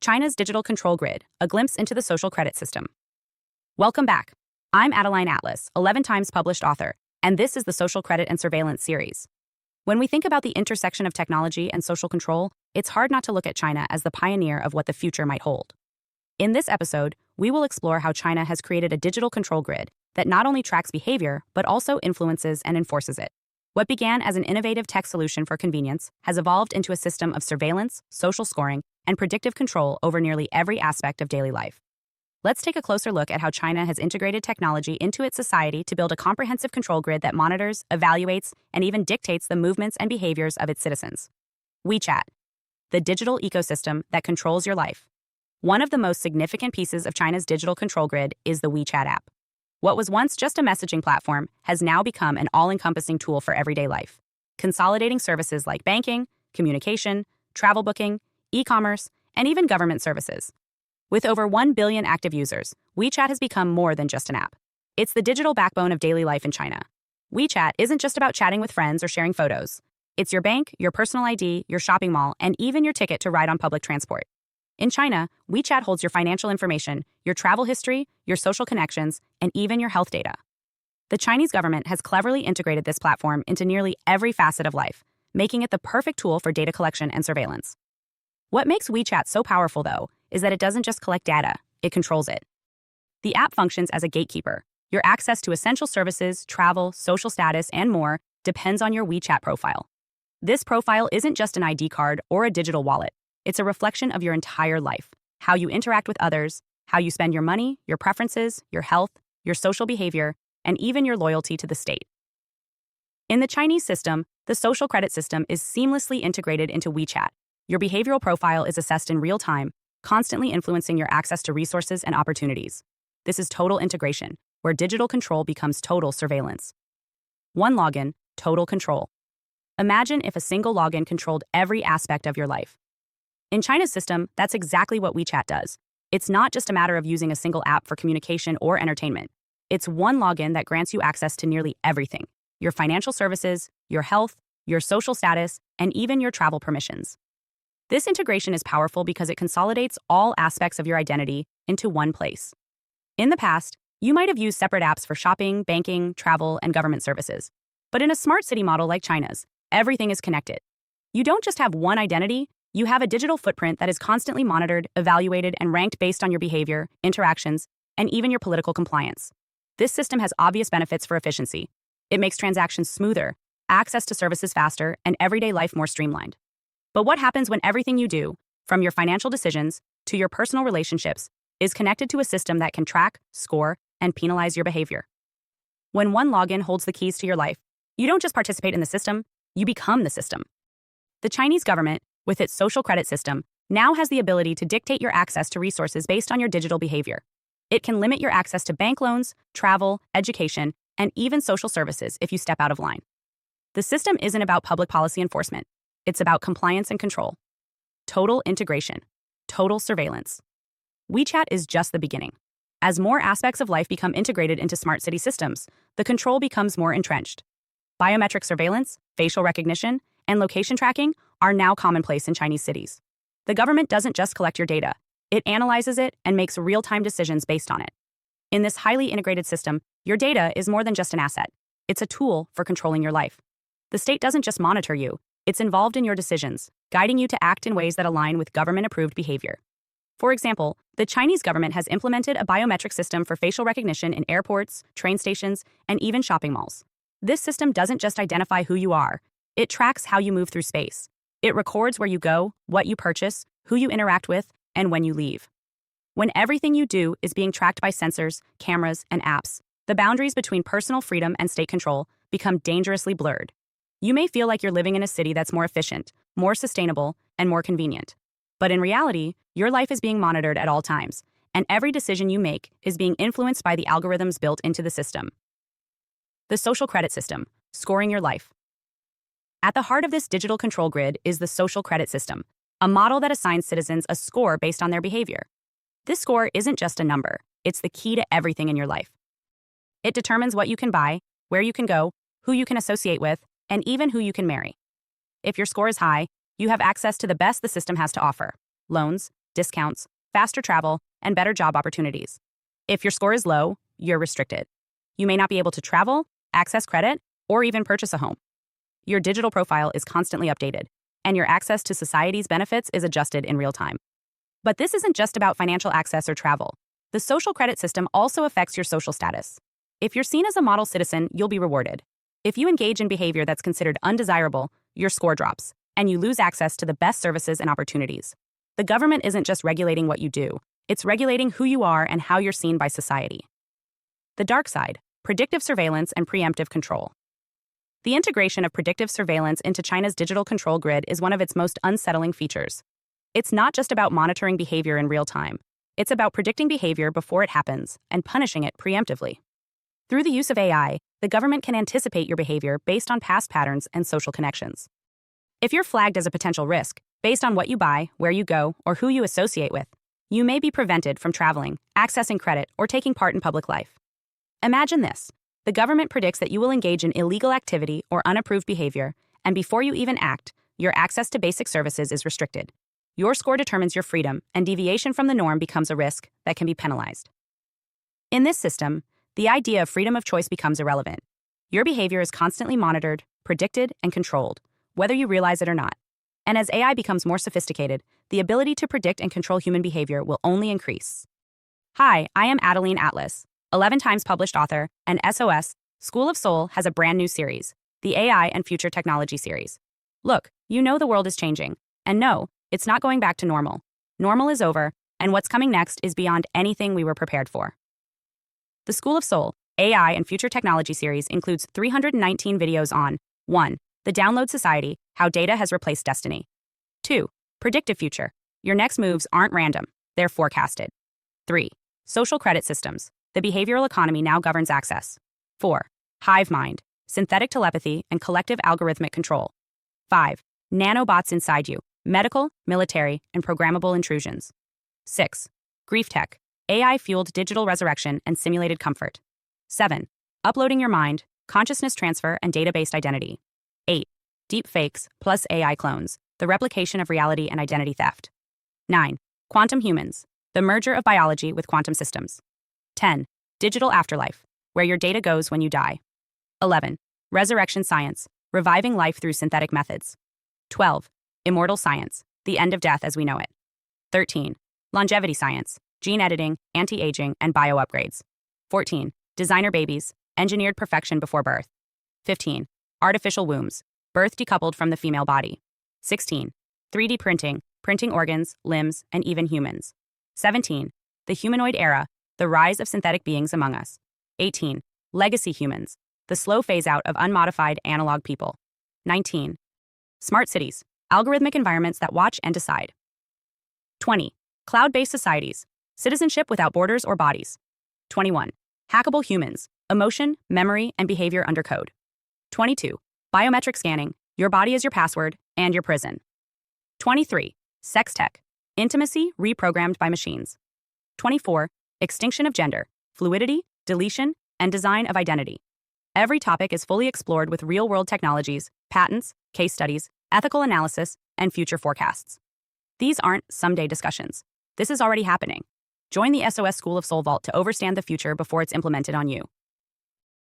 China's Digital Control Grid, a glimpse into the social credit system. Welcome back. I'm Adeline Atlas, 11 times published author, and this is the Social Credit and Surveillance series. When we think about the intersection of technology and social control, it's hard not to look at China as the pioneer of what the future might hold. In this episode, we will explore how China has created a digital control grid that not only tracks behavior, but also influences and enforces it. What began as an innovative tech solution for convenience has evolved into a system of surveillance, social scoring, and predictive control over nearly every aspect of daily life. Let's take a closer look at how China has integrated technology into its society to build a comprehensive control grid that monitors, evaluates, and even dictates the movements and behaviors of its citizens. WeChat, the digital ecosystem that controls your life. One of the most significant pieces of China's digital control grid is the WeChat app. What was once just a messaging platform has now become an all-encompassing tool for everyday life, consolidating services like banking, communication, travel booking, e-commerce, and even government services. With over 1 billion active users, WeChat has become more than just an app. It's the digital backbone of daily life in China. WeChat isn't just about chatting with friends or sharing photos. It's your bank, your personal ID, your shopping mall, and even your ticket to ride on public transport. In China, WeChat holds your financial information, your travel history, your social connections, and even your health data. The Chinese government has cleverly integrated this platform into nearly every facet of life, making it the perfect tool for data collection and surveillance. What makes WeChat so powerful, though, is that it doesn't just collect data, it controls it. The app functions as a gatekeeper. Your access to essential services, travel, social status, and more depends on your WeChat profile. This profile isn't just an ID card or a digital wallet. It's a reflection of your entire life, how you interact with others, how you spend your money, your preferences, your health, your social behavior, and even your loyalty to the state. In the Chinese system, the social credit system is seamlessly integrated into WeChat. Your behavioral profile is assessed in real time, constantly influencing your access to resources and opportunities. This is total integration, where digital control becomes total surveillance. One login, total control. Imagine if a single login controlled every aspect of your life. In China's system, that's exactly what WeChat does. It's not just a matter of using a single app for communication or entertainment. It's one login that grants you access to nearly everything: your financial services, your health, your social status, and even your travel permissions. This integration is powerful because it consolidates all aspects of your identity into one place. In the past, you might have used separate apps for shopping, banking, travel, and government services. But in a smart city model like China's, everything is connected. You don't just have one identity, you have a digital footprint that is constantly monitored, evaluated, and ranked based on your behavior, interactions, and even your political compliance. This system has obvious benefits for efficiency. It makes transactions smoother, access to services faster, and everyday life more streamlined. But what happens when everything you do, from your financial decisions to your personal relationships, is connected to a system that can track, score, and penalize your behavior? When one login holds the keys to your life, you don't just participate in the system, you become the system. The Chinese government, with its social credit system, now has the ability to dictate your access to resources based on your digital behavior. It can limit your access to bank loans, travel, education, and even social services if you step out of line. The system isn't about public policy enforcement. It's about compliance and control. Total integration. Total surveillance. WeChat is just the beginning. As more aspects of life become integrated into smart city systems, the control becomes more entrenched. Biometric surveillance, facial recognition, and location tracking are now commonplace in Chinese cities. The government doesn't just collect your data, it analyzes it and makes real-time decisions based on it. In this highly integrated system, your data is more than just an asset. It's a tool for controlling your life. The state doesn't just monitor you, it's involved in your decisions, guiding you to act in ways that align with government-approved behavior. For example, the Chinese government has implemented a biometric system for facial recognition in airports, train stations, and even shopping malls. This system doesn't just identify who you are, it tracks how you move through space. It records where you go, what you purchase, who you interact with, and when you leave. When everything you do is being tracked by sensors, cameras, and apps, the boundaries between personal freedom and state control become dangerously blurred. You may feel like you're living in a city that's more efficient, more sustainable, and more convenient. But in reality, your life is being monitored at all times, and every decision you make is being influenced by the algorithms built into the system. The social credit system, scoring your life. At the heart of this digital control grid is the social credit system, a model that assigns citizens a score based on their behavior. This score isn't just a number, it's the key to everything in your life. It determines what you can buy, where you can go, who you can associate with, and even who you can marry. If your score is high, you have access to the best the system has to offer: loans, discounts, faster travel, and better job opportunities. If your score is low, you're restricted. You may not be able to travel, access credit, or even purchase a home. Your digital profile is constantly updated, and your access to society's benefits is adjusted in real time. But this isn't just about financial access or travel. The social credit system also affects your social status. If you're seen as a model citizen, you'll be rewarded. If you engage in behavior that's considered undesirable, your score drops, and you lose access to the best services and opportunities. The government isn't just regulating what you do, it's regulating who you are and how you're seen by society. The dark side: predictive surveillance and preemptive control. The integration of predictive surveillance into China's digital control grid is one of its most unsettling features. It's not just about monitoring behavior in real time. It's about predicting behavior before it happens and punishing it preemptively. Through the use of AI, the government can anticipate your behavior based on past patterns and social connections. If you're flagged as a potential risk, based on what you buy, where you go, or who you associate with, you may be prevented from traveling, accessing credit, or taking part in public life. Imagine this. The government predicts that you will engage in illegal activity or unapproved behavior, and before you even act, your access to basic services is restricted. Your score determines your freedom, and deviation from the norm becomes a risk that can be penalized. In this system, the idea of freedom of choice becomes irrelevant. Your behavior is constantly monitored, predicted, and controlled, whether you realize it or not. And as AI becomes more sophisticated, the ability to predict and control human behavior will only increase. Hi, I am Adeline Atlas, 11 times published author, and SOS, School of Soul has a brand new series, the AI and Future Technology series. Look, you know the world is changing, and no, it's not going back to normal. Normal is over, and what's coming next is beyond anything we were prepared for. The School of Soul, AI and Future Technology series includes 319 videos on 1. The Download Society, How Data Has Replaced Destiny. 2. Predictive Future. Your next moves aren't random, they're forecasted. 3. Social Credit Systems. The behavioral economy now governs access. 4. Hive Mind. Synthetic telepathy and collective algorithmic control. 5. Nanobots inside you. Medical, military, and programmable intrusions. 6. Grief Tech. AI-fueled digital resurrection and simulated comfort. 7. Uploading your mind, consciousness transfer, and data-based identity. 8. Deep fakes plus AI clones, the replication of reality and identity theft. 9. Quantum humans, the merger of biology with quantum systems. 10. Digital afterlife, where your data goes when you die. 11. Resurrection science, reviving life through synthetic methods. 12. Immortal science, the end of death as we know it. 13. Longevity science, gene editing, anti-aging, and bio-upgrades. 14. Designer babies, engineered perfection before birth. 15. Artificial wombs, birth decoupled from the female body. 16. 3D printing, printing organs, limbs, and even humans. 17. The humanoid era, the rise of synthetic beings among us. 18. Legacy humans, the slow phase-out of unmodified analog people. 19. Smart cities, algorithmic environments that watch and decide. 20. Cloud-based societies, citizenship without borders or bodies. 21. Hackable humans, emotion, memory, and behavior under code. 22. Biometric scanning, your body is your password and your prison. 23. Sex tech, intimacy reprogrammed by machines. 24. Extinction of gender, fluidity, deletion, and design of identity. Every topic is fully explored with real-world technologies, patents, case studies, ethical analysis, and future forecasts. These aren't someday discussions. This is already happening. Join the SOS School of Soul Vault to overstand the future before it's implemented on you.